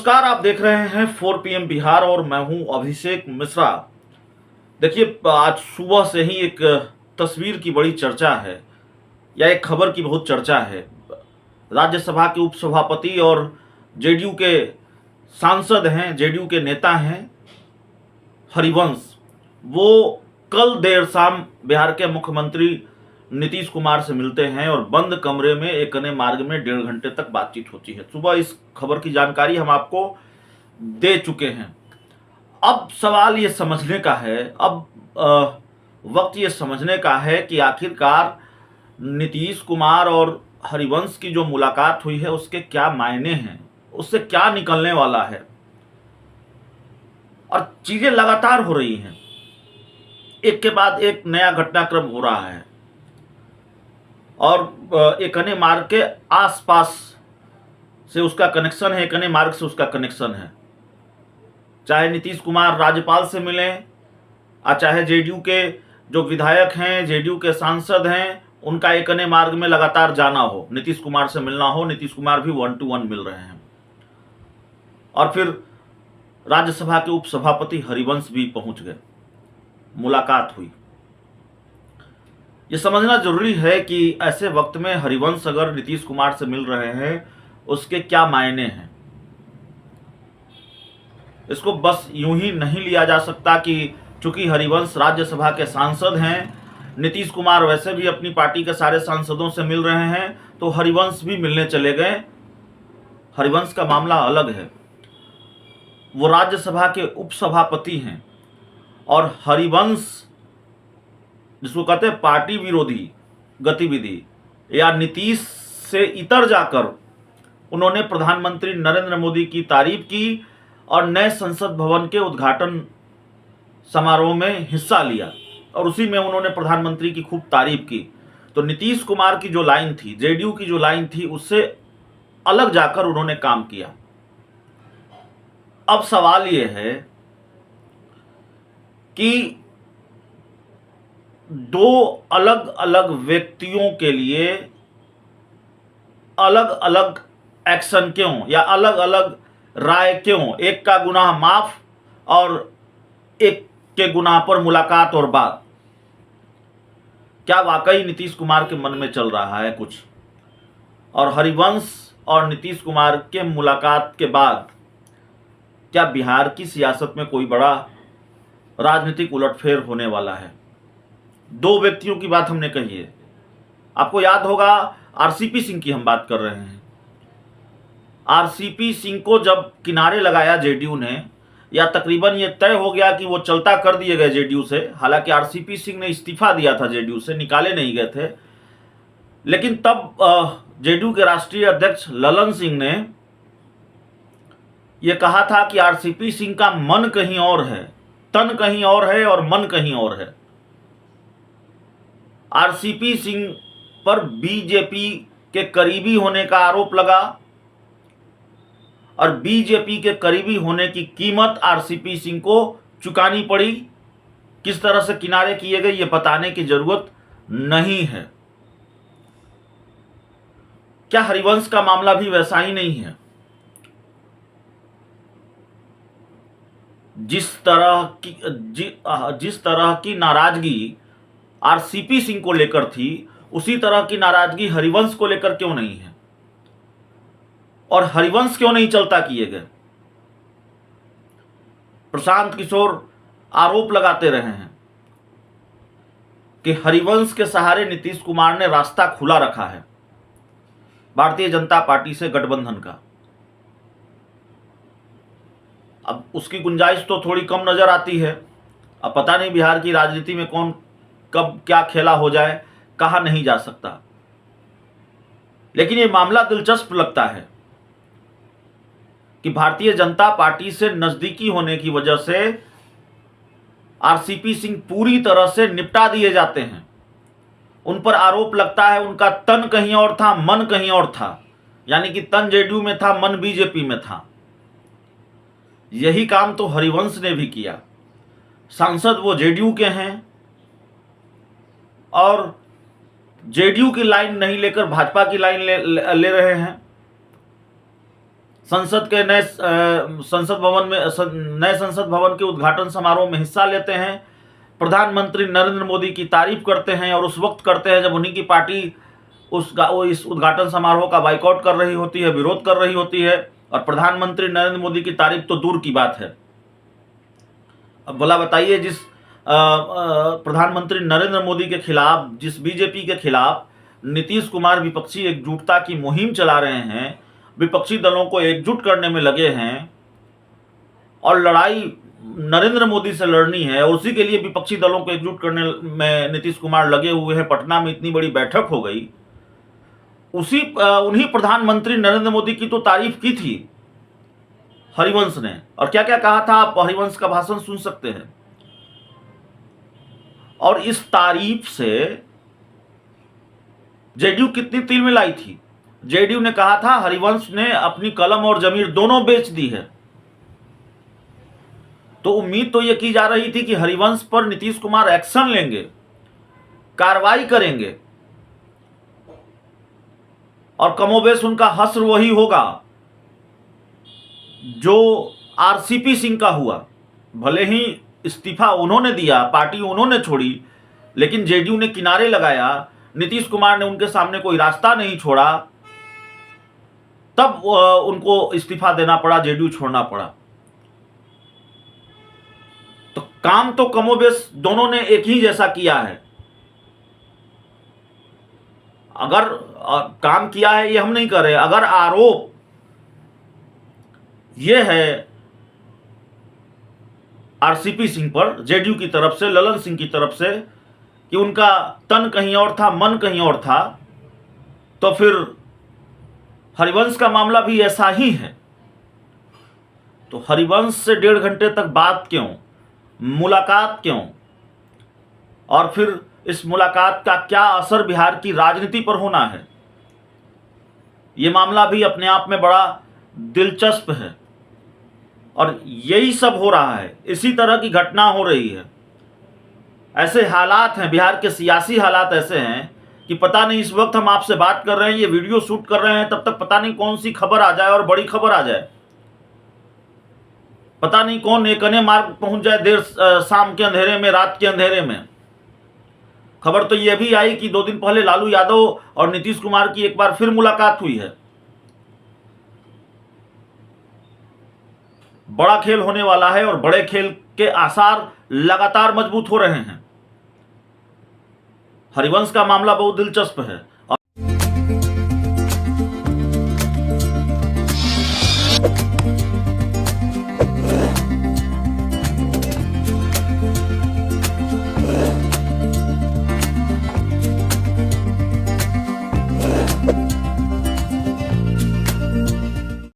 नमस्कार, आप देख रहे हैं 4 PM बिहार और मैं हूं अभिषेक मिश्रा। देखिए, आज सुबह से ही एक तस्वीर की बड़ी चर्चा है या एक खबर की बहुत चर्चा है। राज्यसभा के उपसभापति और जेडीयू के सांसद हैं, जेडीयू के नेता हैं हरिवंश। वो कल देर शाम बिहार के मुख्यमंत्री नीतीश कुमार से मिलते हैं और बंद कमरे में एक अने मार्ग में 1.5 घंटे तक बातचीत होती है। सुबह इस खबर की जानकारी हम आपको दे चुके हैं। अब सवाल ये समझने का है, वक्त ये समझने का है कि आखिरकार नीतीश कुमार और हरिवंश की जो मुलाकात हुई है उसके क्या मायने हैं, उससे क्या निकलने वाला है। और चीजें लगातार हो रही हैं, एक के बाद एक नया घटनाक्रम हो रहा है और एक अने मार्ग के आसपास से उसका कनेक्शन है, एक अने मार्ग से उसका कनेक्शन है। चाहे नीतीश कुमार राज्यपाल से मिलें और चाहे जेडीयू के जो विधायक हैं, जेडीयू के सांसद हैं, उनका एक अने मार्ग में लगातार जाना हो, नीतीश कुमार से मिलना हो। नीतीश कुमार भी 1 to 1 मिल रहे हैं। और फिर राज्यसभा के उपसभापति हरिवंश भी पहुंच गए, मुलाकात हुई। ये समझना जरूरी है कि ऐसे वक्त में हरिवंश अगर नीतीश कुमार से मिल रहे हैं उसके क्या मायने हैं। इसको बस यूं ही नहीं लिया जा सकता कि चूंकि हरिवंश राज्यसभा के सांसद हैं, नीतीश कुमार वैसे भी अपनी पार्टी के सारे सांसदों से मिल रहे हैं, तो हरिवंश भी मिलने चले गए। हरिवंश का मामला अलग है। वो राज्यसभा के उपसभापति हैं और हरिवंश जिसको कहते हैं पार्टी विरोधी गतिविधि या नीतीश से इतर जाकर उन्होंने प्रधानमंत्री नरेंद्र मोदी की तारीफ की और नए संसद भवन के उद्घाटन समारोह में हिस्सा लिया और उसी में उन्होंने प्रधानमंत्री की खूब तारीफ की। तो नीतीश कुमार की जो लाइन थी, जेडीयू की जो लाइन थी, उससे अलग जाकर उन्होंने काम किया। अब सवाल यह है कि दो अलग अलग व्यक्तियों के लिए अलग अलग एक्शन क्यों या अलग अलग राय क्यों? एक का गुनाह माफ और एक के गुनाह पर मुलाकात और बात। क्या वाकई नीतीश कुमार के मन में चल रहा है कुछ? और हरिवंश और नीतीश कुमार के मुलाकात के बाद क्या बिहार की सियासत में कोई बड़ा राजनीतिक उलटफेर होने वाला है? दो व्यक्तियों की बात हमने कही है। आपको याद होगा, आरसीपी सिंह की हम बात कर रहे हैं। आरसीपी सिंह को जब किनारे लगाया जेडीयू ने, या तकरीबन ये तय हो गया कि वो चलता कर दिए गए जेडीयू से। हालांकि आरसीपी सिंह ने इस्तीफा दिया था जेडीयू से, निकाले नहीं गए थे। लेकिन तब जेडीयू के राष्ट्रीय अध्यक्ष ललन सिंह ने यह कहा था कि आरसीपी सिंह का मन कहीं और है, तन कहीं और है और मन कहीं और है। आरसीपी सिंह पर बीजेपी के करीबी होने का आरोप लगा और बीजेपी के करीबी होने की कीमत आरसीपी सिंह को चुकानी पड़ी। किस तरह से किनारे किए गए ये बताने की जरूरत नहीं है। क्या हरिवंश का मामला भी वैसा ही नहीं है? जिस तरह की नाराजगी आरसीपी सिंह को लेकर थी, उसी तरह की नाराजगी हरिवंश को लेकर क्यों नहीं है? और हरिवंश क्यों नहीं चलता किए गए? प्रशांत किशोर आरोप लगाते रहे हैं कि हरिवंश के सहारे नीतीश कुमार ने रास्ता खुला रखा है भारतीय जनता पार्टी से गठबंधन का। अब उसकी गुंजाइश तो थोड़ी कम नजर आती है। अब पता नहीं बिहार की राजनीति में कौन कब क्या खेला हो जाए, कहा नहीं जा सकता। लेकिन यह मामला दिलचस्प लगता है कि भारतीय जनता पार्टी से नजदीकी होने की वजह से आरसीपी सिंह पूरी तरह से निपटा दिए जाते हैं। उन पर आरोप लगता है उनका तन कहीं और था, मन कहीं और था। यानी कि तन जेडीयू में था, मन बीजेपी में था। यही काम तो हरिवंश ने भी किया। सांसद वो जेडीयू के हैं और जेडीयू की लाइन नहीं लेकर भाजपा की लाइन ले रहे हैं। संसद के नए संसद भवन के उद्घाटन समारोह में हिस्सा लेते हैं। प्रधानमंत्री नरेंद्र मोदी की तारीफ करते हैं और उस वक्त करते हैं जब उन्हीं की पार्टी इस उद्घाटन समारोह का बाइकआउट कर रही होती है, विरोध कर रही होती है। और प्रधानमंत्री नरेंद्र मोदी की तारीफ तो दूर की बात है। अब भला बताइए, जिस प्रधानमंत्री नरेंद्र मोदी के खिलाफ, जिस बीजेपी के खिलाफ नीतीश कुमार विपक्षी एकजुटता की मुहिम चला रहे हैं, विपक्षी दलों को एकजुट करने में लगे हैं और लड़ाई नरेंद्र मोदी से लड़नी है, उसी के लिए विपक्षी दलों को एकजुट करने में नीतीश कुमार लगे हुए हैं। पटना में इतनी बड़ी बैठक हो गई, उन्हीं प्रधानमंत्री नरेंद्र मोदी की तो तारीफ की थी हरिवंश ने। और क्या क्या कहा था, आप हरिवंश का भाषण सुन सकते हैं। और इस तारीफ से जेडीयू कितनी तिल में लाई थी। जेडीयू ने कहा था हरिवंश ने अपनी कलम और जमीर दोनों बेच दी है। तो उम्मीद तो यह की जा रही थी कि हरिवंश पर नीतीश कुमार एक्शन लेंगे, कार्रवाई करेंगे और कमोबेश उनका हश्र वही होगा जो आरसीपी सिंह का हुआ। भले ही इस्तीफा उन्होंने दिया, पार्टी उन्होंने छोड़ी, लेकिन जेडीयू ने किनारे लगाया, नीतीश कुमार ने उनके सामने कोई रास्ता नहीं छोड़ा, तब उनको इस्तीफा देना पड़ा, जेडीयू छोड़ना पड़ा। तो काम तो कमोबेश दोनों ने एक ही जैसा किया है। अगर काम किया है ये हम नहीं कर रहे, अगर आरोप ये है आरसीपी सिंह पर, जेडीयू की तरफ से, ललन सिंह की तरफ से, कि उनका तन कहीं और था, मन कहीं और था, तो फिर हरिवंश का मामला भी ऐसा ही है। तो हरिवंश से 1.5 घंटे तक बात क्यों, मुलाकात क्यों, और फिर इस मुलाकात का क्या असर बिहार की राजनीति पर होना है, ये मामला भी अपने आप में बड़ा दिलचस्प है। और यही सब हो रहा है, इसी तरह की घटना हो रही है। ऐसे हालात हैं, बिहार के सियासी हालात ऐसे हैं कि पता नहीं, इस वक्त हम आपसे बात कर रहे हैं, ये वीडियो शूट कर रहे हैं, तब तक पता नहीं कौन सी खबर आ जाए और बड़ी खबर आ जाए। पता नहीं कौन एकने मार्ग पहुंच जाए शाम के अंधेरे में, रात के अंधेरे में। खबर तो यह भी आई कि 2 दिन पहले लालू यादव और नीतीश कुमार की एक बार फिर मुलाकात हुई है। बड़ा खेल होने वाला है और बड़े खेल के आसार लगातार मजबूत हो रहे हैं। हरिवंश का मामला बहुत दिलचस्प है।